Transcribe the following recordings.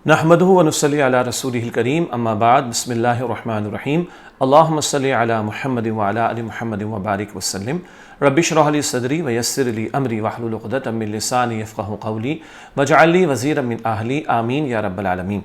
نحمدہ و نصلی علی رسولہ الکریم اما بعد بسم اللہ الرحمن الرحیم اللہم صلی علی محمد وعلی آل محمد وبارک وسلم رب اشرح لی صدری ویسر لی امری واحلل عقدۃ من لسانی یفقہوا قولی واجعل لی وزیرا من اہلی آمین یا رب العالمین۔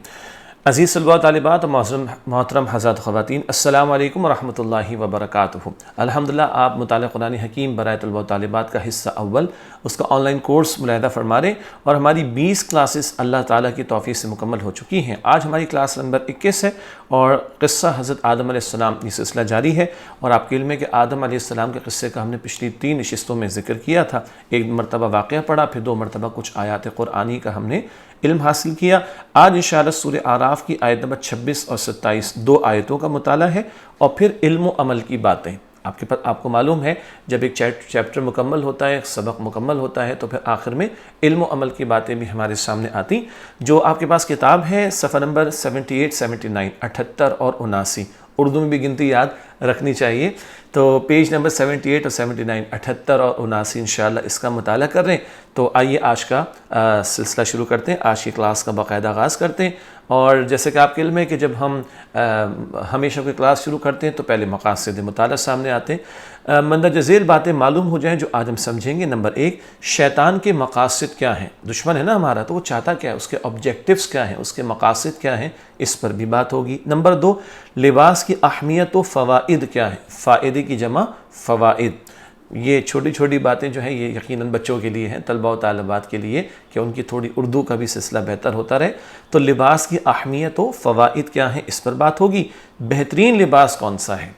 عزیز طلباء و طالبات و محترم حضرات خواتین، السلام علیکم ورحمۃ اللہ وبرکاتہ۔ الحمدللہ آپ مطالعہ قرآن حکیم برائے طلباء و طالبات کا حصہ اول اس کا آن لائن کورس ملاحظہ فرما رہے اور ہماری 20 کلاسز اللہ تعالیٰ کی توفیق سے مکمل ہو چکی ہیں۔ آج ہماری کلاس نمبر 21 ہے اور قصہ حضرت آدم علیہ السلام یہ سلسلہ جاری ہے، اور آپ کے علم ہے کہ آدم علیہ السلام کے قصے کا ہم نے پچھلی 3 نشستوں میں ذکر کیا تھا۔ ایک مرتبہ واقعہ پڑھا، پھر 2 مرتبہ کچھ آیات قرآنی کا ہم نے علم حاصل کیا۔ آج انشاءاللہ سورہ اعراف کی آیت نمبر 26 اور 27 2 آیتوں کا مطالعہ ہے، اور پھر علم و عمل کی باتیں۔ آپ کو معلوم ہے جب ایک چیپٹر مکمل ہوتا ہے، ایک سبق مکمل ہوتا ہے، تو پھر آخر میں علم و عمل کی باتیں بھی ہمارے سامنے آتی۔ جو آپ کے پاس کتاب ہے صفحہ نمبر 78 79 78 اور 79، اردو میں بھی گنتی یاد رکھنی چاہیے، تو پیج نمبر 78 اور 79 78 اور 79 انشاءاللہ اس کا مطالعہ کر رہے ہیں۔ تو آئیے آج کا سلسلہ شروع کرتے ہیں، آج کی کلاس کا باقاعدہ آغاز کرتے ہیں۔ اور جیسے کہ آپ کے علم ہے کہ جب ہم ہمیشہ کوئی کلاس شروع کرتے ہیں تو پہلے مقاصد مطالعہ سامنے آتے ہیں، مندرجہ ذیل باتیں معلوم ہو جائیں جو آج ہم سمجھیں گے۔ نمبر 1، شیطان کے مقاصد کیا ہیں؟ دشمن ہے نا ہمارا، تو وہ چاہتا کیا ہے، اس کے آبجیکٹیوز کیا ہیں، اس کے مقاصد کیا ہیں، اس پر بھی بات ہوگی۔ نمبر 2، لباس کی اہمیت و فوائد کیا ہیں؟ فائدے کی جمع فوائد۔ یہ چھوٹی چھوٹی باتیں جو ہیں یہ یقیناً بچوں کے لیے ہیں، طلباء و طالبات کے لیے، کہ ان کی تھوڑی اردو کا بھی سلسلہ بہتر ہوتا رہے۔ تو لباس کی اہمیت و فوائد کیا ہیں، اس پر بات ہوگی۔ بہترین لباس کون سا ہے؟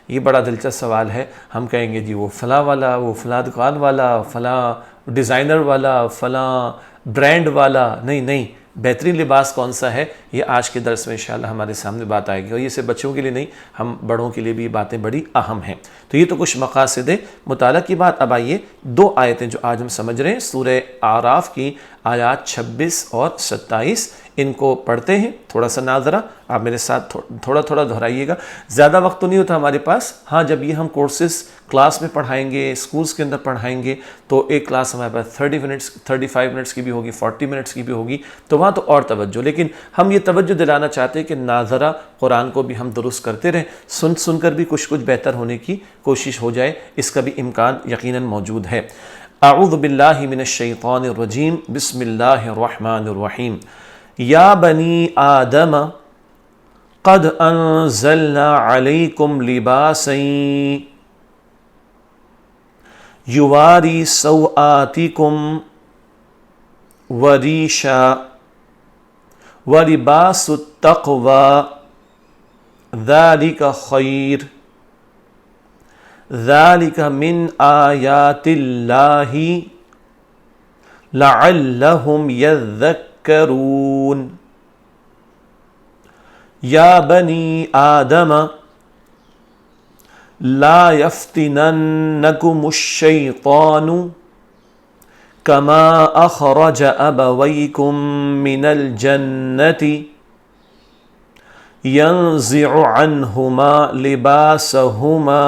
یہ بڑا دلچسپ سوال ہے۔ ہم کہیں گے جی وہ فلاں والا، وہ فلاں دکان والا، فلاں ڈیزائنر والا، فلاں برانڈ والا۔ نہیں، بہترین لباس کون سا ہے، یہ آج کے درس میں انشاءاللہ ہمارے سامنے بات آئے گی، اور یہ صرف بچوں کے لیے نہیں، ہم بڑوں کے لیے بھی یہ باتیں بڑی اہم ہیں۔ تو یہ تو کچھ مقاصد مطالعہ کی بات۔ اب آئیے 2 آیتیں جو آج ہم سمجھ رہے ہیں، سورہ اعراف کی آیات 26 اور 27، ان کو پڑھتے ہیں۔ تھوڑا سا ناظرہ آپ میرے ساتھ تھوڑا دہرائیے گا، زیادہ وقت تو نہیں ہوتا ہمارے پاس۔ ہاں، جب یہ ہم کورسز کلاس میں پڑھائیں گے، اسکولز کے اندر پڑھائیں گے، تو ایک کلاس ہمارے پاس 35 منٹس کی بھی ہوگی، 40 منٹس کی بھی ہوگی، تو وہاں تو اور توجہ۔ لیکن ہم یہ توجہ دلانا چاہتے ہیں کہ ناظرہ قرآن کو بھی ہم درست کرتے رہیں، سن کر بھی کچھ بہتر ہونے کی کوشش ہو جائے، اس کا بھی امکان یقیناً موجود ہے۔ اعوذ باللہ من الشیطان الرجیم، بسم اللہ الرحمن الرحیم۔ یا بنی آدم قد انزلنا علیکم لباسا یواری سوآتکم وریشا ولباس التقوی ذالک خیر ذالک من آیات اللہ لعلہم یذکرون۔ یا بنی آدم لا یفتننکم الشیطان کما اخرج ابویکم من الجنة ینزع عنہما لباسہما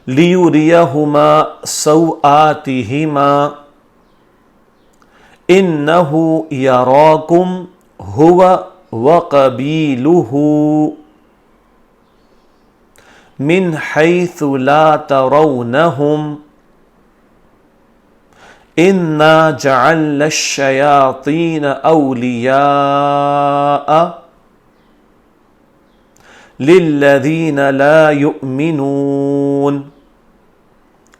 لیریہما سوآتہما انہ یراکم هو وقبیلہ من حیث لا ترونہم انا جعلنا الشیاطین اولیاء للذین لا یؤمنون۔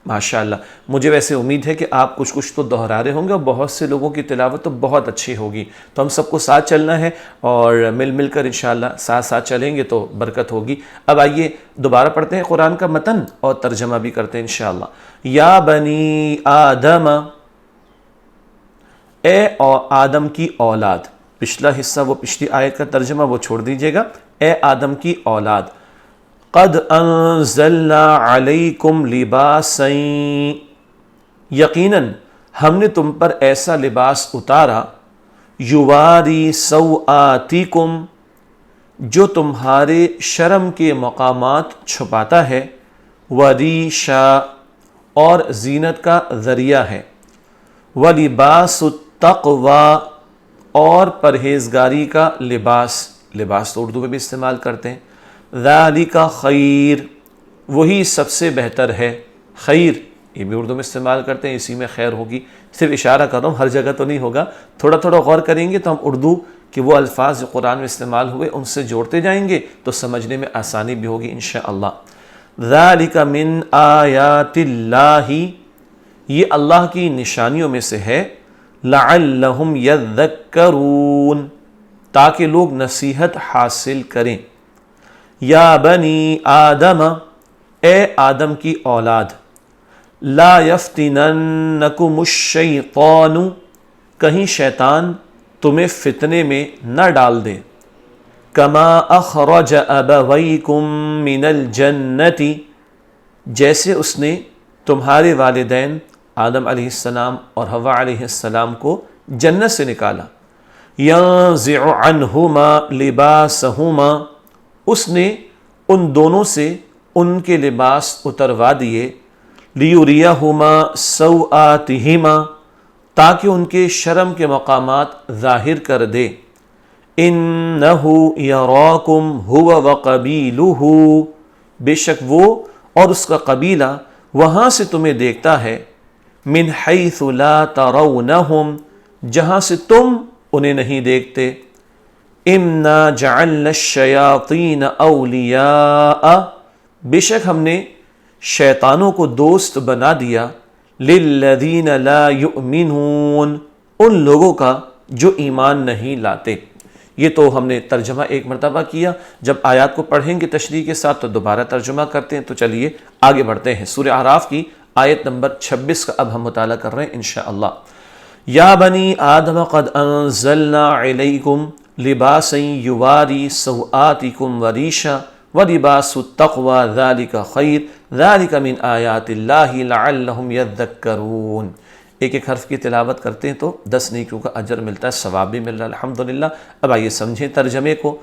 ماشاءاللہ، مجھے ویسے امید ہے کہ آپ کچھ تو دہرا رہے ہوں گے، اور بہت سے لوگوں کی تلاوت تو بہت اچھی ہوگی۔ تو ہم سب کو ساتھ چلنا ہے، اور مل کر انشاءاللہ ساتھ چلیں گے تو برکت ہوگی۔ اب آئیے دوبارہ پڑھتے ہیں قرآن کا متن اور ترجمہ بھی کرتے ہیں انشاءاللہ۔ یا بنی آدم، اے آدم کی اولاد۔ پچھلا حصہ، وہ پچھلی آیت کا ترجمہ وہ چھوڑ دیجئے گا۔ اے آدم کی اولاد، قد انزلنا علیکم لباسا، یقیناً ہم نے تم پر ایسا لباس اتارا، یواری سوآتکم، جو تمہارے شرم کے مقامات چھپاتا ہے، وریشا، اور زینت کا ذریعہ ہے، ولباس التقوی، اور پرہیزگاری کا لباس، لباس تو اردو میں بھی استعمال کرتے ہیں، ذالک خیر، وہی سب سے بہتر ہے، خیر یہ بھی اردو میں استعمال کرتے ہیں، اسی میں خیر ہوگی، صرف اشارہ کر رہا ہوں، ہر جگہ تو نہیں ہوگا، تھوڑا تھوڑا غور کریں گے تو ہم اردو کہ وہ الفاظ جو قرآن میں استعمال ہوئے ان سے جوڑتے جائیں گے تو سمجھنے میں آسانی بھی ہوگی انشاءاللہ۔ ذالک من آیات اللہ، یہ اللہ کی نشانیوں میں سے ہے، لعلہم یذکرون، تاکہ لوگ نصیحت حاصل کریں۔ یا بنی آدم، اے آدم کی اولاد، لا یفتننکم الشیطان، کہیں شیطان تمہیں فتنے میں نہ ڈال دے، کما اخرج ابویکم من الجنت، جیسے اس نے تمہارے والدین آدم علیہ السلام اور حوا علیہ السلام کو جنت سے نکالا، ینزع عنہما لباسہما، اس نے ان دونوں سے ان کے لباس اتروا دیے، لیریہما سوآتہما، تاکہ ان کے شرم کے مقامات ظاہر کر دے، انہ یراکم ہو وقبیلہ، بے شک وہ اور اس کا قبیلہ وہاں سے تمہیں دیکھتا ہے، من حیث لا ترونہم، جہاں سے تم انہیں نہیں دیکھتے، انا جعلنا الشیاطین اولیاء، بے شک ہم نے شیطانوں کو دوست بنا دیا، للذین لا یؤمنون، ان لوگوں کا جو ایمان نہیں لاتے۔ یہ تو ہم نے ترجمہ ایک مرتبہ کیا، جب آیات کو پڑھیں گے تشریح کے ساتھ تو دوبارہ ترجمہ کرتے ہیں۔ تو چلیے آگے بڑھتے ہیں، سورہ اعراف کی آیت نمبر 26 کا اب ہم مطالعہ کر رہے ہیں انشاءاللہ۔ یا بنی آدم قد انزلنا علیکم لباسا یواری سوآتکم وریشا ولباس التقوی ذالک خیر ذالک من آیات اللہ لعلہم یذکرون۔ ایک ایک حرف کی تلاوت کرتے ہیں تو 10 نیکیوں کا اجر ملتا ہے، ثواب بھی مل رہا ہے الحمدللہ۔ اب آئیے سمجھیں ترجمے کو۔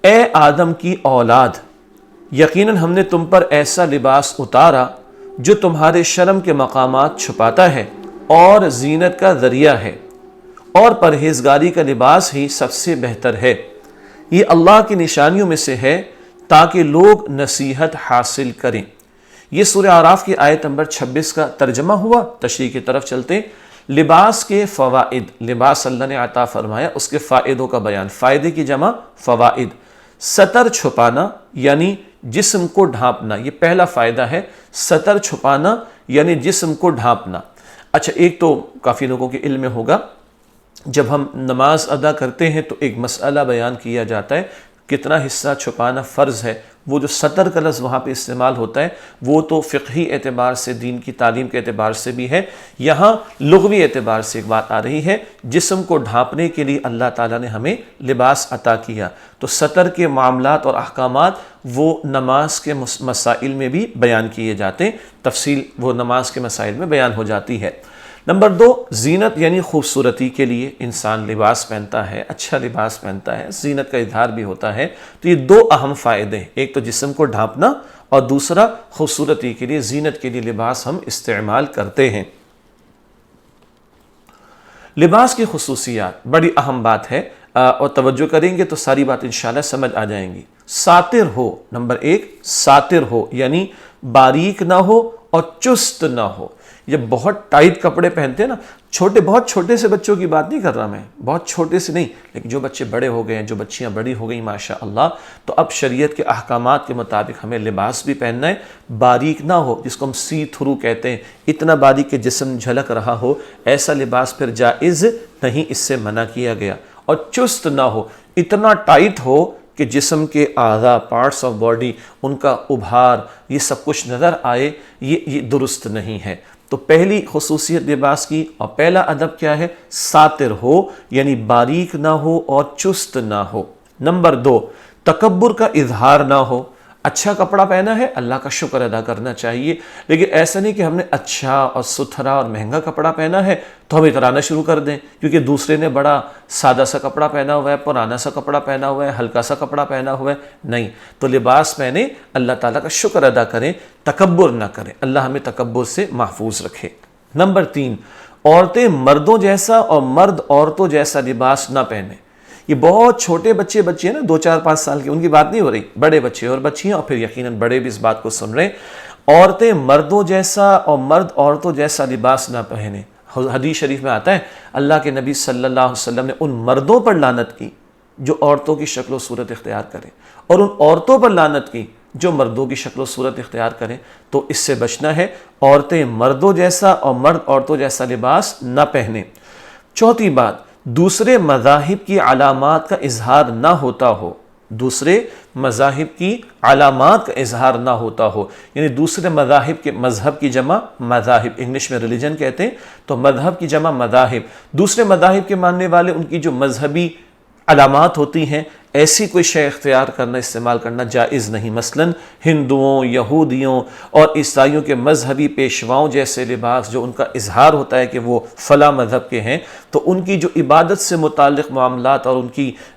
اے آدم کی اولاد، یقیناً ہم نے تم پر ایسا لباس اتارا جو تمہارے شرم کے مقامات چھپاتا ہے اور زینت کا ذریعہ ہے، اور پرہیزگاری کا لباس ہی سب سے بہتر ہے، یہ اللہ کی نشانیوں میں سے ہے تاکہ لوگ نصیحت حاصل کریں۔ یہ سورہ اعراف کی آیت نمبر 26 کا ترجمہ ہوا۔ تشریح کی طرف چلتے ہیں۔ لباس کے فوائد، لباس اللہ نے عطا فرمایا، اس کے فائدوں کا بیان، فائدے کی جمع فوائد۔ ستر چھپانا یعنی جسم کو ڈھانپنا، یہ پہلا فائدہ ہے، ستر چھپانا یعنی جسم کو ڈھانپنا۔ اچھا، ایک تو کافی لوگوں کے علم میں ہوگا، جب ہم نماز ادا کرتے ہیں تو ایک مسئلہ بیان کیا جاتا ہے، کتنا حصہ چھپانا فرض ہے۔ وہ جو ستر کا لفظ وہاں پہ استعمال ہوتا ہے وہ تو فقہی اعتبار سے، دین کی تعلیم کے اعتبار سے بھی ہے، یہاں لغوی اعتبار سے ایک بات آ رہی ہے، جسم کو ڈھانپنے کے لیے اللہ تعالیٰ نے ہمیں لباس عطا کیا۔ تو ستر کے معاملات اور احکامات وہ نماز کے مسائل میں بھی بیان کیے جاتے ہیں، تفصیل وہ نماز کے مسائل میں بیان ہو جاتی ہے۔ نمبر 2، زینت یعنی خوبصورتی کے لیے انسان لباس پہنتا ہے، اچھا لباس پہنتا ہے، زینت کا اظہار بھی ہوتا ہے۔ تو یہ 2 اہم فائدے ہیں، ایک تو جسم کو ڈھانپنا اور دوسرا خوبصورتی کے لیے، زینت کے لیے لباس ہم استعمال کرتے ہیں۔ لباس کی خصوصیات بڑی اہم بات ہے، اور توجہ کریں گے تو ساری بات انشاءاللہ سمجھ آ جائیں گی۔ ساتر ہو، نمبر 1 ساتر ہو یعنی باریک نہ ہو اور چست نہ ہو۔ جب بہت ٹائٹ کپڑے پہنتے ہیں نا، چھوٹے، بہت چھوٹے سے بچوں کی بات نہیں کر رہا میں، بہت چھوٹے سے نہیں، لیکن جو بچے بڑے ہو گئے ہیں، جو بچیاں بڑی ہو گئیں ماشاءاللہ، تو اب شریعت کے احکامات کے مطابق ہمیں لباس بھی پہننا ہے، باریک نہ ہو، جس کو ہم سی تھرو کہتے ہیں، اتنا باریک کہ جسم جھلک رہا ہو، ایسا لباس پھر جائز نہیں، اس سے منع کیا گیا۔ اور چست نہ ہو، اتنا ٹائٹ ہو کہ جسم کے اعضاء، پارٹس آف باڈی، ان کا ابھار، یہ سب کچھ نظر آئے، یہ درست نہیں ہے۔ تو پہلی خصوصیت لباس کی اور پہلا ادب کیا ہے؟ ساتر ہو یعنی باریک نہ ہو اور چست نہ ہو۔ نمبر 2، تکبر کا اظہار نہ ہو۔ اچھا کپڑا پہنا ہے، اللہ کا شکر ادا کرنا چاہیے، لیکن ایسا نہیں کہ ہم نے اچھا اور ستھرا اور مہنگا کپڑا پہنا ہے تو ہم اترانا شروع کر دیں، کیونکہ دوسرے نے بڑا سادہ سا کپڑا پہنا ہوا ہے، پرانا سا کپڑا پہنا ہوا ہے، ہلکا سا کپڑا پہنا ہوا ہے۔ نہیں، تو لباس پہنے، اللہ تعالیٰ کا شکر ادا کریں، تکبر نہ کریں، اللہ ہمیں تکبر سے محفوظ رکھے۔ نمبر 3، عورتیں مردوں جیسا اور مرد عورتوں جیسا لباس نہ پہنے. یہ بہت چھوٹے بچے ہیں نا، 2 4 5 سال کے، ان کی بات نہیں ہو رہی، بڑے بچے اور بچیاں، اور پھر یقیناً بڑے بھی اس بات کو سن رہے ہیں. عورتیں مردوں جیسا اور مرد عورتوں جیسا لباس نہ پہنے. حدیث شریف میں آتا ہے اللہ کے نبی صلی اللہ علیہ وسلم نے ان مردوں پر لعنت کی جو عورتوں کی شکل و صورت اختیار کریں، اور ان عورتوں پر لعنت کی جو مردوں کی شکل و صورت اختیار کریں. تو اس سے بچنا ہے، عورتیں مردوں جیسا اور مرد عورتوں جیسا لباس نہ پہنیں. چوتھی بات، دوسرے مذاہب کی علامات کا اظہار نہ ہوتا ہو. دوسرے مذاہب کی علامات کا اظہار نہ ہوتا ہو، یعنی دوسرے مذاہب کے، مذہب کی جمع مذاہب، انگلش میں ریلیجن کہتے ہیں، تو مذہب کی جمع مذاہب. دوسرے مذاہب کے ماننے والے، ان کی جو مذہبی علامات ہوتی ہیں، ایسی کوئی شے اختیار کرنا، استعمال کرنا جائز نہیں. مثلا ہندوؤں، یہودیوں اور عیسائیوں کے مذہبی پیشواؤں جیسے لباس جو ان کا اظہار ہوتا ہے کہ وہ فلاں مذہب کے ہیں، تو ان کی جو عبادت سے متعلق معاملات اور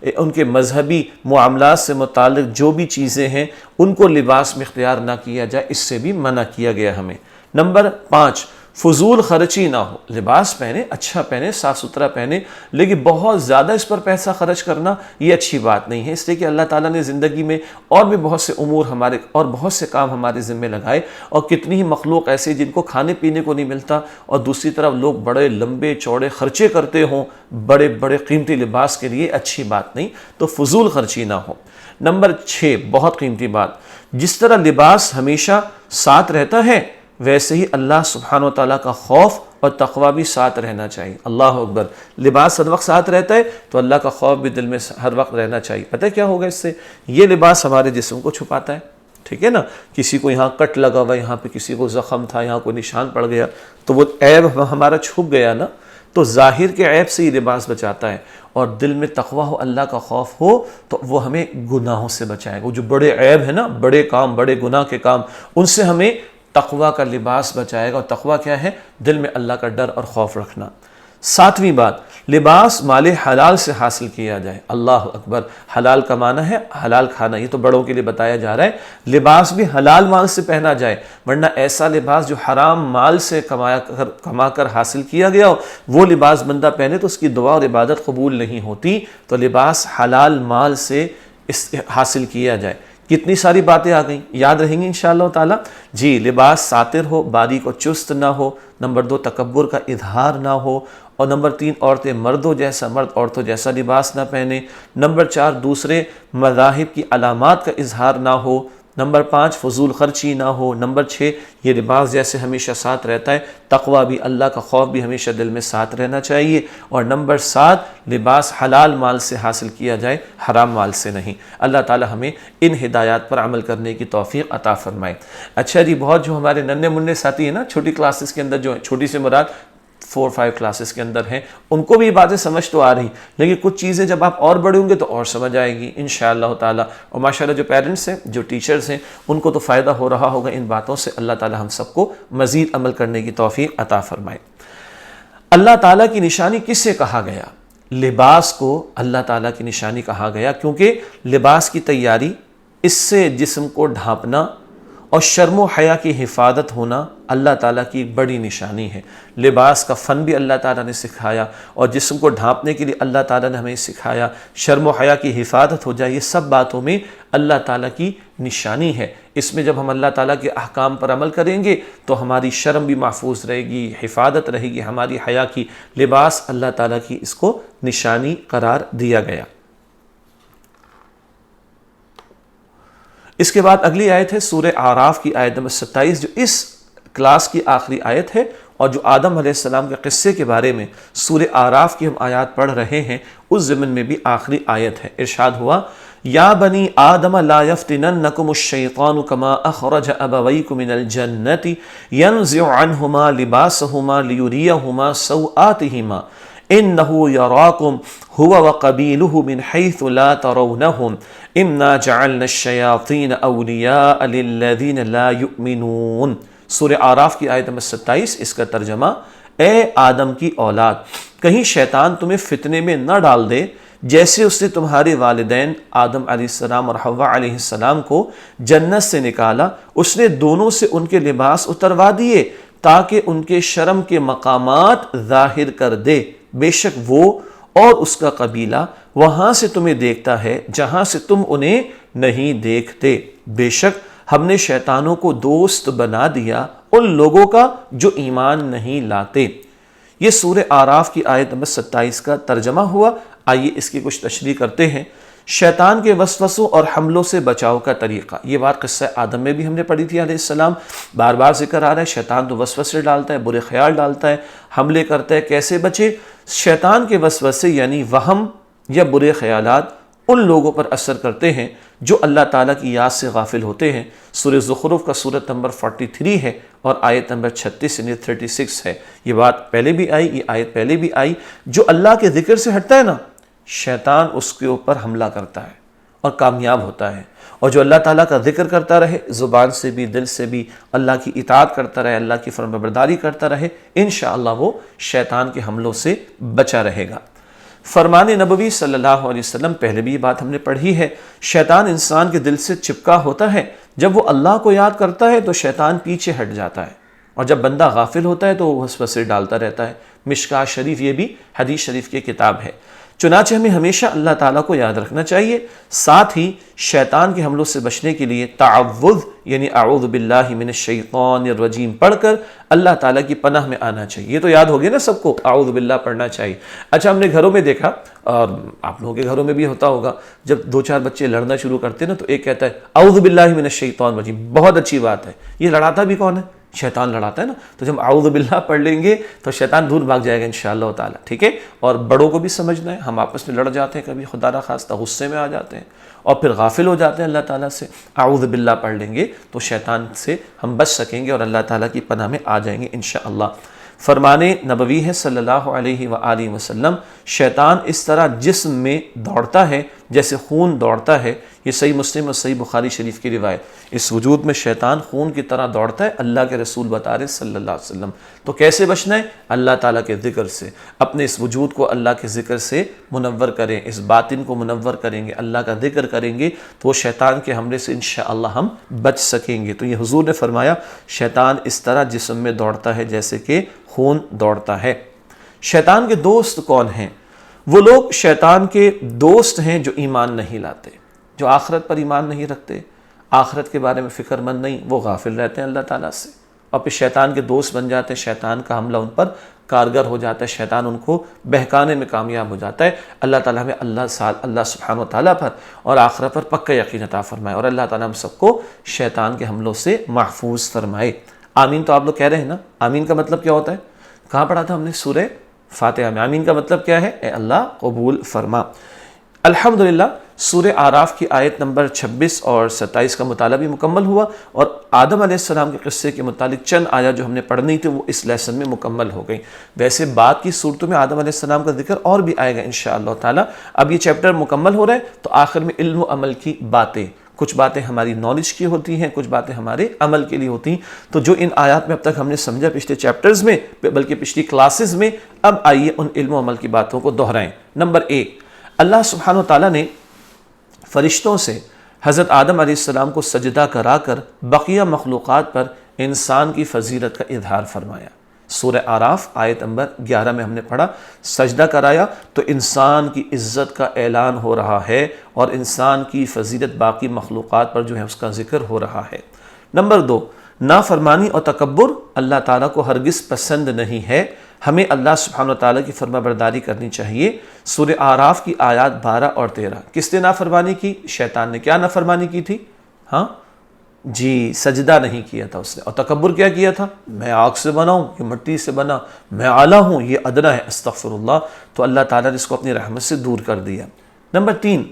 ان کے مذہبی معاملات سے متعلق جو بھی چیزیں ہیں، ان کو لباس میں اختیار نہ کیا جائے، اس سے بھی منع کیا گیا ہمیں. نمبر 5، فضول خرچی نہ ہو. لباس پہنے، اچھا پہنے، صاف ستھرا پہنے، لیکن بہت زیادہ اس پر پیسہ خرچ کرنا یہ اچھی بات نہیں ہے. اس لیے کہ اللہ تعالیٰ نے زندگی میں اور بھی بہت سے امور اور بہت سے کام ہمارے ذمہ لگائے، اور کتنی ہی مخلوق ایسے جن کو کھانے پینے کو نہیں ملتا، اور دوسری طرف لوگ بڑے لمبے چوڑے خرچے کرتے ہوں بڑے بڑے قیمتی لباس کے لیے. اچھی بات نہیں، تو فضول خرچی نہ ہو. نمبر 6، بہت قیمتی بات، جس طرح لباس ہمیشہ ساتھ رہتا ہے، ویسے ہی اللہ سبحانہ و تعالیٰ کا خوف اور تقوی بھی ساتھ رہنا چاہیے. اللہ اکبر. لباس ہر وقت ساتھ رہتا ہے تو اللہ کا خوف بھی دل میں ہر وقت رہنا چاہیے. پتہ ہے کیا ہوگا اس سے؟ یہ لباس ہمارے جسم کو چھپاتا ہے، ٹھیک ہے نا. کسی کو یہاں کٹ لگا ہوا، یہاں پہ کسی کو زخم تھا، یہاں کوئی نشان پڑ گیا، تو وہ عیب ہمارا چھپ گیا نا. تو ظاہر کے عیب سے یہ لباس بچاتا ہے، اور دل میں تقوی ہو، اللہ کا خوف ہو، تو وہ ہمیں گناہوں سے بچائے گا. وہ جو بڑے عیب ہیں نا، بڑے کام، بڑے گناہ کے کام، ان سے ہمیں تقوی کا لباس بچائے گا. اور تقوی کیا ہے؟ دل میں اللہ کا ڈر اور خوف رکھنا. 7ویں بات، لباس مال حلال سے حاصل کیا جائے. اللہ اکبر. حلال کمانا ہے، حلال کھانا، یہ تو بڑوں کے لیے بتایا جا رہا ہے. لباس بھی حلال مال سے پہنا جائے، ورنہ ایسا لباس جو حرام مال سے کما کر حاصل کیا گیا ہو، وہ لباس بندہ پہنے تو اس کی دعا اور عبادت قبول نہیں ہوتی. تو لباس حلال مال سے حاصل کیا جائے. کتنی ساری باتیں آ گئیں، یاد رہیں گی انشاءاللہ تعالی. جی، لباس ساتر ہو، باریک و چست نہ ہو. نمبر 2، تکبر کا اظہار نہ ہو. اور نمبر 3، عورتیں مردوں جیسا، مرد عورتوں جیسا لباس نہ پہنے. نمبر 4، دوسرے مذاہب کی علامات کا اظہار نہ ہو. نمبر 5، فضول خرچی نہ ہو. نمبر 6، یہ لباس جیسے ہمیشہ ساتھ رہتا ہے، تقوی بھی، اللہ کا خوف بھی ہمیشہ دل میں ساتھ رہنا چاہیے. اور نمبر 7، لباس حلال مال سے حاصل کیا جائے، حرام مال سے نہیں. اللہ تعالی ہمیں ان ہدایات پر عمل کرنے کی توفیق عطا فرمائے. اچھا جی، بہت جو ہمارے ننھے منھے ساتھی ہیں نا، چھوٹی کلاسز کے اندر جو ہیں، چھوٹی سے مراد 4-5 کلاسز کے اندر ہیں، ان کو بھی یہ باتیں سمجھ تو آ رہی، لیکن کچھ چیزیں جب آپ اور بڑے ہوں گے تو اور سمجھ آئے گی انشاءاللہ تعالی. اور ماشاءاللہ جو پیرنٹس ہیں، جو ٹیچرز ہیں، ان کو تو فائدہ ہو رہا ہوگا ان باتوں سے. اللہ تعالی ہم سب کو مزید عمل کرنے کی توفیق عطا فرمائے. اللہ تعالیٰ کی نشانی کس سے کہا گیا؟ لباس کو اللہ تعالیٰ کی نشانی کہا گیا، کیونکہ لباس کی تیاری، اس سے جسم کو ڈھانپنا اور شرم و حیا کی حفاظت ہونا اللہ تعالیٰ کی ایک بڑی نشانی ہے. لباس کا فن بھی اللہ تعالیٰ نے سکھایا، اور جسم کو ڈھانپنے کے لیے اللہ تعالیٰ نے ہمیں سکھایا. شرم و حیا کی حفاظت ہو جائے، یہ سب باتوں میں اللہ تعالیٰ کی نشانی ہے. اس میں جب ہم اللہ تعالیٰ کے احکام پر عمل کریں گے تو ہماری شرم بھی محفوظ رہے گی، حفاظت رہے گی ہماری حیا کی. لباس اللہ تعالیٰ کی اس کو نشانی قرار دیا گیا. اس کے بعد اگلی آیت ہے سورہ اعراف کی آیت نمبر 27، جو اس کلاس کی آخری آیت ہے، اور جو آدم علیہ السلام کے قصے کے بارے میں سورہ اعراف کی ہم آیات پڑھ رہے ہیں، اس ضمن میں بھی آخری آیت ہے. ارشاد ہوا، یا بنی آدم لا یفتننکم الشیطان کما اخرج ابویکم من الجنۃ ینزع عنہما لباسہما لیریہما سوآتہما انہو یراکم هو وقبیلہ من حیث لا ترونہم انا جعلنا الشیاطین اولیاء للذین لا یؤمنون. سورہ اعراف کی آیت نمبر 27، اس کا ترجمہ، اے آدم کی اولاد، کہیں شیطان تمہیں فتنے میں نہ ڈال دے جیسے اس نے تمہارے والدین آدم علیہ السلام اور حوا علیہ السلام کو جنت سے نکالا. اس نے دونوں سے ان کے لباس اتروا دیے، تاکہ ان کے شرم کے مقامات ظاہر کر دے، بے شک وہ اور اس کا قبیلہ وہاں سے تمہیں دیکھتا ہے جہاں سے تم انہیں نہیں دیکھتے، بے شک ہم نے شیطانوں کو دوست بنا دیا ان لوگوں کا جو ایمان نہیں لاتے۔ یہ سورہ اعراف کی آیت نمبر 27 کا ترجمہ ہوا۔ آئیے اس کی کچھ تشریح کرتے ہیں۔ شیطان کے وسوسوں اور حملوں سے بچاؤ کا طریقہ، یہ بات قصہ آدم میں بھی ہم نے پڑھی تھی علیہ السلام، بار بار ذکر آ رہا ہے۔ شیطان تو وسوسے ڈالتا ہے، برے خیال ڈالتا ہے، حملے کرتا ہے، کیسے بچے؟ شیطان کے وسوسے یعنی وہم یا برے خیالات ان لوگوں پر اثر کرتے ہیں جو اللہ تعالیٰ کی یاد سے غافل ہوتے ہیں۔ سورہ زخرف کا سورت نمبر 43 ہے اور آیت نمبر 36 یعنی 36 ہے۔ یہ بات پہلے بھی آئی، یہ آیت پہلے بھی آئی۔ جو اللہ کے ذکر سے ہٹتا ہے نا، شیطان اس کے اوپر حملہ کرتا ہے اور کامیاب ہوتا ہے، اور جو اللہ تعالیٰ کا ذکر کرتا رہے، زبان سے بھی دل سے بھی اللہ کی اطاعت کرتا رہے، اللہ کی فرمانبرداری کرتا رہے، انشاءاللہ وہ شیطان کے حملوں سے بچا رہے گا۔ فرمان نبوی صلی اللہ علیہ وسلم، پہلے بھی یہ بات ہم نے پڑھی ہے، شیطان انسان کے دل سے چپکا ہوتا ہے، جب وہ اللہ کو یاد کرتا ہے تو شیطان پیچھے ہٹ جاتا ہے، اور جب بندہ غافل ہوتا ہے تو وہ وسوسے ڈالتا رہتا ہے۔ مشکاۃ شریف یہ بھی حدیث شریف کی کتاب ہے۔ چنانچہ ہمیں ہمیشہ اللہ تعالیٰ کو یاد رکھنا چاہیے، ساتھ ہی شیطان کے حملوں سے بچنے کے لیے تعوذ یعنی اعوذ باللہ من الشیطان الرجیم پڑھ کر اللہ تعالیٰ کی پناہ میں آنا چاہیے۔ یہ تو یاد ہو گیا نا سب کو، اعوذ باللہ پڑھنا چاہیے۔ اچھا، ہم نے گھروں میں دیکھا، اور آپ لوگوں کے گھروں میں بھی ہوتا ہوگا، جب دو چار بچے لڑنا شروع کرتے ہیں نا تو ایک کہتا ہے اعوذ باللہ من الشیطان الرجیم، بہت اچھی بات ہے۔ یہ لڑاتا بھی کون ہے؟ شیطان لڑاتا ہے نا۔ تو جب اعوذ باللہ پڑھ لیں گے تو شیطان دور بھاگ جائے گا انشاءاللہ تعالی، ٹھیک ہے؟ اور بڑوں کو بھی سمجھنا ہے، ہم آپس میں لڑ جاتے ہیں کبھی، خدا نخواستہ غصے میں آ جاتے ہیں اور پھر غافل ہو جاتے ہیں اللہ تعالیٰ سے۔ اعوذ باللہ پڑھ لیں گے تو شیطان سے ہم بچ سکیں گے اور اللہ تعالیٰ کی پناہ میں آ جائیں گے انشاءاللہ۔ فرمان نبوی ہے صلی اللہ علیہ وآلہ وسلم، شیطان اس طرح جسم میں دوڑتا ہے جیسے خون دوڑتا ہے۔ یہ صحیح مسلم اور صحیح بخاری شریف کی روایت۔ اس وجود میں شیطان خون کی طرح دوڑتا ہے، اللہ کے رسول بتا رہے صلی اللہ علیہ وسلم۔ تو کیسے بچنا ہے؟ اللہ تعالیٰ کے ذکر سے۔ اپنے اس وجود کو اللہ کے ذکر سے منور کریں، اس باطن کو منور کریں گے، اللہ کا ذکر کریں گے تو وہ شیطان کے حملے سے انشاءاللہ ہم بچ سکیں گے۔ تو یہ حضور نے فرمایا شیطان اس طرح جسم میں دوڑتا ہے جیسے کہ خون دوڑتا ہے۔ شیطان کے دوست کون ہیں؟ وہ لوگ شیطان کے دوست ہیں جو ایمان نہیں لاتے، جو آخرت پر ایمان نہیں رکھتے، آخرت کے بارے میں فکر مند نہیں، وہ غافل رہتے ہیں اللہ تعالیٰ سے، اور پھر شیطان کے دوست بن جاتے ہیں۔ شیطان کا حملہ ان پر کارگر ہو جاتا ہے، شیطان ان کو بہکانے میں کامیاب ہو جاتا ہے۔ اللہ تعالیٰ ہمیں اللہ سبحانہ و تعالیٰ پر اور آخرت پر پکا یقین عطا فرمائے، اور اللہ تعالیٰ ہم سب کو شیطان کے حملوں سے محفوظ فرمائے۔ آمین تو آپ لوگ کہہ رہے ہیں نا؟ آمین کا مطلب کیا ہوتا ہے؟ کہاں پڑھا تھا ہم نے؟ سورہ فاتحہ میں۔ آمین کا مطلب کیا ہے؟ اے اللہ قبول فرما۔ الحمدللہ سورہ اعراف کی آیت نمبر 26 اور 27 کا مطالعہ بھی مکمل ہوا، اور آدم علیہ السلام کے قصے کے متعلق چند آیات جو ہم نے پڑھنی تھی وہ اس لیسن میں مکمل ہو گئی۔ ویسے بعد کی صورتوں میں آدم علیہ السلام کا ذکر اور بھی آئے گا انشاءاللہ تعالی۔ اب یہ چیپٹر مکمل ہو رہا ہے تو آخر میں علم و عمل کی باتیں، کچھ باتیں ہماری نالج کی ہوتی ہیں، کچھ باتیں ہمارے عمل کے لیے ہوتی ہیں۔ تو جو ان آیات میں اب تک ہم نے سمجھا پچھلے چیپٹرز میں، بلکہ پچھلی کلاسز میں، اب آئیے ان علم و عمل کی باتوں کو دہرائیں۔ نمبر 1، اللہ سبحانہ و تعالیٰ نے فرشتوں سے حضرت آدم علیہ السلام کو سجدہ کرا کر بقیہ مخلوقات پر انسان کی فضیلت کا اظہار فرمایا۔ سورہ اعراف آیت نمبر 11 میں ہم نے پڑھا، سجدہ کرایا تو انسان کی عزت کا اعلان ہو رہا ہے اور انسان کی فضیلت باقی مخلوقات پر جو ہے اس کا ذکر ہو رہا ہے۔ نمبر 2، نافرمانی اور تکبر اللہ تعالیٰ کو ہرگز پسند نہیں ہے، ہمیں اللہ سبحانہ وتعالیٰ کی فرما برداری کرنی چاہیے۔ سورہ اعراف کی آیات 12 اور 13، کس نے نافرمانی کی؟ شیطان نے۔ کیا نافرمانی کی تھی؟ ہاں جی، سجدہ نہیں کیا تھا اس نے، اور تکبر کیا کیا تھا؟ میں آگ سے بنا ہوں، یہ مٹی سے بنا، میں اعلیٰ ہوں، یہ ادنا ہے، استغفر اللہ۔ تو اللہ تعالیٰ نے اس کو اپنی رحمت سے دور کر دیا۔ نمبر 3،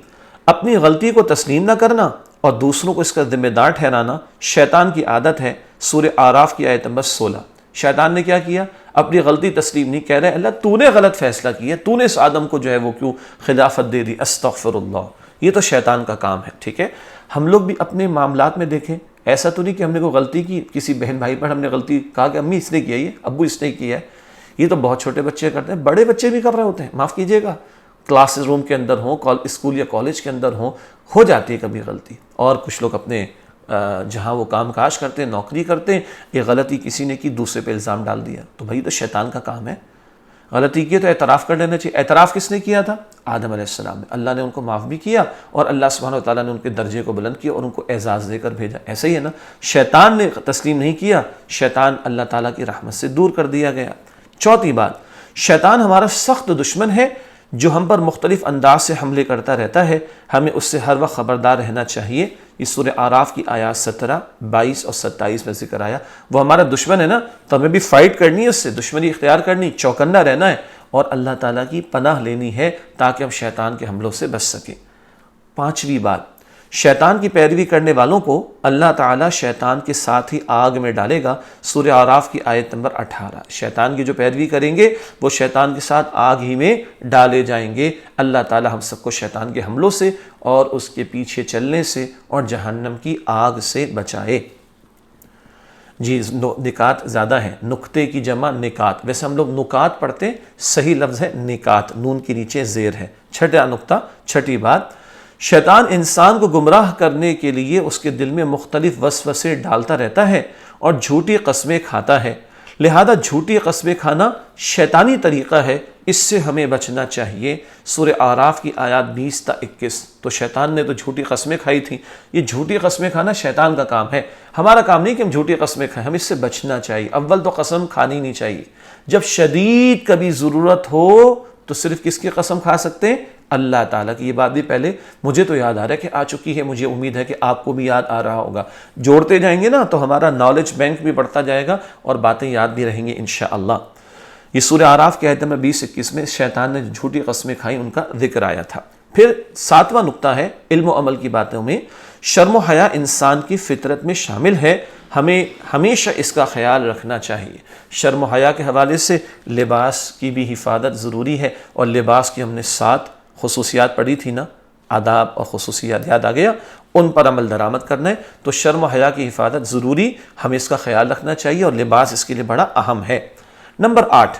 اپنی غلطی کو تسلیم نہ کرنا اور دوسروں کو اس کا ذمہ دار ٹھہرانا شیطان کی عادت ہے۔ سورہ اعراف کی آیت نمبر 16، شیطان نے کیا کیا؟ اپنی غلطی تسلیم نہیں، کہہ رہے اللہ تو نے غلط فیصلہ کیا، تو نے اس آدم کو جو ہے وہ کیوں خلافت دے دی، استغفر اللہ۔ یہ تو شیطان کا کام ہے، ٹھیک ہے؟ ہم لوگ بھی اپنے معاملات میں دیکھیں، ایسا تو نہیں کہ ہم نے کوئی غلطی کی، کسی بہن بھائی پر ہم نے غلطی کہا کہ امی اس نے کیا، یہ ابو اس نے کیا ہے۔ یہ تو بہت چھوٹے بچے کرتے ہیں، بڑے بچے بھی کر رہے ہوتے ہیں، معاف کیجیے گا، کلاس روم کے اندر ہوں، اسکول یا کالج کے اندر ہوں، ہو جاتی ہے کبھی غلطی، اور کچھ لوگ اپنے جہاں وہ کام کاج کرتے ہیں، نوکری کرتے ہیں، یہ غلطی کسی نے کی، دوسرے پہ الزام ڈال دیا، تو بھائی تو شیطان کا کام ہے۔ غلطی کی تو اعتراف کر لینا چاہیے۔ اعتراف کس نے کیا تھا؟ آدم علیہ السلام نے۔ اللہ نے ان کو معاف بھی کیا اور اللہ سبحانہ و تعالیٰ نے ان کے درجے کو بلند کیا اور ان کو اعزاز دے کر بھیجا۔ ایسا ہی ہے نا، شیطان نے تسلیم نہیں کیا، شیطان اللہ تعالیٰ کی رحمت سے دور کر دیا گیا۔ چوتھی بات، شیطان ہمارا سخت دشمن ہے جو ہم پر مختلف انداز سے حملے کرتا رہتا ہے، ہمیں اس سے ہر وقت خبردار رہنا چاہیے۔ اس سورہ اعراف کی آیات 17، 22 اور 27 میں ذکر آیا، وہ ہمارا دشمن ہے نا، تو ہمیں بھی فائٹ کرنی ہے، اس سے دشمنی اختیار کرنی، چوکنا رہنا ہے اور اللہ تعالیٰ کی پناہ لینی ہے تاکہ ہم شیطان کے حملوں سے بچ سکیں۔ پانچویں بات، شیطان کی پیروی کرنے والوں کو اللہ تعالیٰ شیطان کے ساتھ ہی آگ میں ڈالے گا۔ سورہ اعراف کی آیت نمبر 18، شیطان کی جو پیروی کریں گے وہ شیطان کے ساتھ آگ ہی میں ڈالے جائیں گے۔ اللہ تعالیٰ ہم سب کو شیطان کے حملوں سے اور اس کے پیچھے چلنے سے اور جہنم کی آگ سے بچائے۔ جی نکات زیادہ ہیں، نکتے کی جمع نکات، ویسے ہم لوگ نکات پڑھتے ہیں، صحیح لفظ ہے نکات، نون کے نیچے زیر ہے۔ چھٹا نکتہ، چھٹی بات، شیطان انسان کو گمراہ کرنے کے لیے اس کے دل میں مختلف وسوسے ڈالتا رہتا ہے اور جھوٹی قسمیں کھاتا ہے، لہذا جھوٹی قسمیں کھانا شیطانی طریقہ ہے، اس سے ہمیں بچنا چاہیے۔ سورہ اعراف کی آیات 20 تا 21، تو شیطان نے تو جھوٹی قسمیں کھائی تھیں، یہ جھوٹی قسمیں کھانا شیطان کا کام ہے، ہمارا کام نہیں کہ ہم جھوٹی قسمیں کھائیں، ہم اس سے بچنا چاہیے۔ اول تو قسم کھانی نہیں چاہیے، جب شدید کبھی ضرورت ہو تو صرف کس کی قسم کھا سکتے ہیں؟ اللہ تعالیٰ کی۔ یہ بات بھی پہلے مجھے تو یاد آ رہا ہے کہ آ چکی ہے، مجھے امید ہے کہ آپ کو بھی یاد آ رہا ہوگا۔ جوڑتے جائیں گے نا تو ہمارا نالج بینک بھی بڑھتا جائے گا اور باتیں یاد بھی رہیں گی انشاءاللہ۔ یہ سورہ اعراف کے آیت نمبر 20-21 میں شیطان نے جھوٹی قسمیں کھائیں ان کا ذکر آیا تھا۔ پھر ساتواں نقطہ ہے علم و عمل کی باتوں میں، شرم و حیا انسان کی فطرت میں شامل ہے، ہمیں ہمیشہ اس کا خیال رکھنا چاہیے۔ شرم و حیا کے حوالے سے لباس کی بھی حفاظت ضروری ہے، اور لباس کی ہم نے 7 خصوصیات پڑھی تھی نا، آداب اور خصوصیات یاد آ گیا، ان پر عمل درآمد کرنا ہے، تو شرم و حیا کی حفاظت ضروری، ہمیں اس کا خیال رکھنا چاہیے اور لباس اس کے لیے بڑا اہم ہے۔ نمبر 8،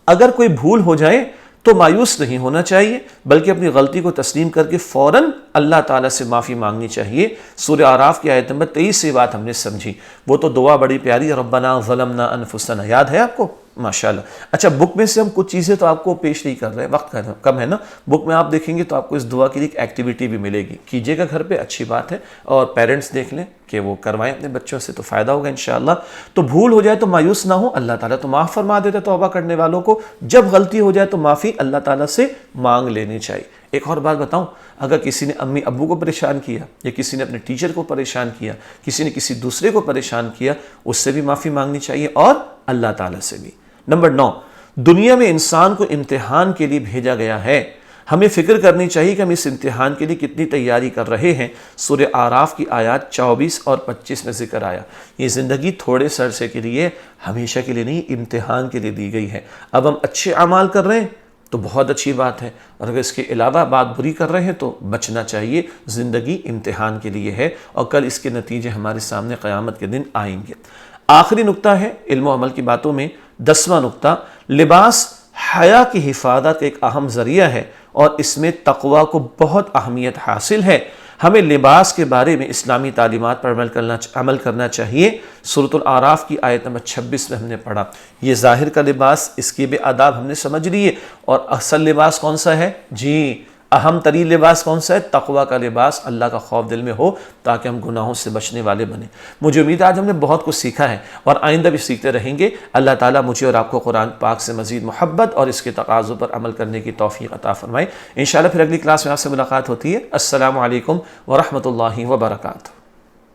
اگر کوئی بھول ہو جائے تو مایوس نہیں ہونا چاہیے، بلکہ اپنی غلطی کو تسلیم کر کے فوراً اللہ تعالیٰ سے معافی مانگنی چاہیے۔ سورہ اعراف کی آیت نمبر 23 سے بات ہم نے سمجھی، وہ تو دعا بڑی پیاری ہے، ربنا ظلمنا انفسنا، یاد ہے آپ کو؟ ماشاءاللہ۔ اچھا، بک میں سے ہم کچھ چیزیں تو آپ کو پیش نہیں کر رہے، وقت کم ہے نا، بک میں آپ دیکھیں گے تو آپ کو اس دعا کے لیے ایک ایکٹیویٹی بھی ملے گی، کیجئے گا گھر پہ، اچھی بات ہے، اور پیرنٹس دیکھ لیں کہ وہ کروائیں اپنے بچوں سے، تو فائدہ ہوگا انشاءاللہ۔ تو بھول ہو جائے تو مایوس نہ ہو، اللہ تعالیٰ تو معاف فرما دیتا توبہ کرنے والوں کو، جب غلطی ہو جائے تو معافی اللہ تعالیٰ سے مانگ لینی چاہیے۔ ایک اور بات بتاؤں، اگر کسی نے امی ابو کو پریشان کیا، یا کسی نے اپنے ٹیچر کو پریشان کیا، کسی نے کسی دوسرے کو پریشان کیا، اس سے بھی معافی مانگنی چاہیے اور اللہ تعالیٰ سے بھی۔ نمبر 9، دنیا میں انسان کو امتحان کے لیے بھیجا گیا ہے، ہمیں فکر کرنی چاہیے کہ ہم اس امتحان کے لیے کتنی تیاری کر رہے ہیں۔ سورہ اعراف کی آیات 24 اور 25 میں ذکر آیا، یہ زندگی تھوڑے سے عرصے کے لیے، ہمیشہ کے لیے نہیں، امتحان کے لیے دی گئی ہے۔ اب ہم اچھے اعمال کر رہے ہیں تو بہت اچھی بات ہے، اور اگر اس کے علاوہ بات بری کر رہے ہیں تو بچنا چاہیے، زندگی امتحان کے لیے ہے اور کل اس کے نتیجے ہمارے سامنے قیامت کے دن آئیں گے۔ آخری نقطہ ہے علم و عمل کی باتوں میں، 10واں نقطہ، لباس حیا کی حفاظت کا ایک اہم ذریعہ ہے اور اس میں تقوی کو بہت اہمیت حاصل ہے۔ ہمیں لباس کے بارے میں اسلامی تعلیمات پر عمل کرنا چاہیے۔ سورۃ الاعراف کی آیت نمبر 26 میں ہم نے پڑھا، یہ ظاہر کا لباس، اس کے بھی آداب ہم نے سمجھ لیے، اور اصل لباس کون سا ہے؟ جی اہم ترین لباس کون سا ہے؟ تقوی کا لباس، اللہ کا خوف دل میں ہو تاکہ ہم گناہوں سے بچنے والے بنیں۔ مجھے امید ہے آج ہم نے بہت کچھ سیکھا ہے اور آئندہ بھی سیکھتے رہیں گے۔ اللہ تعالیٰ مجھے اور آپ کو قرآن پاک سے مزید محبت اور اس کے تقاضوں پر عمل کرنے کی توفیق عطا فرمائے۔ انشاءاللہ پھر اگلی کلاس میں آپ سے ملاقات ہوتی ہے۔ السلام علیکم ورحمۃ اللہ وبرکاتہ۔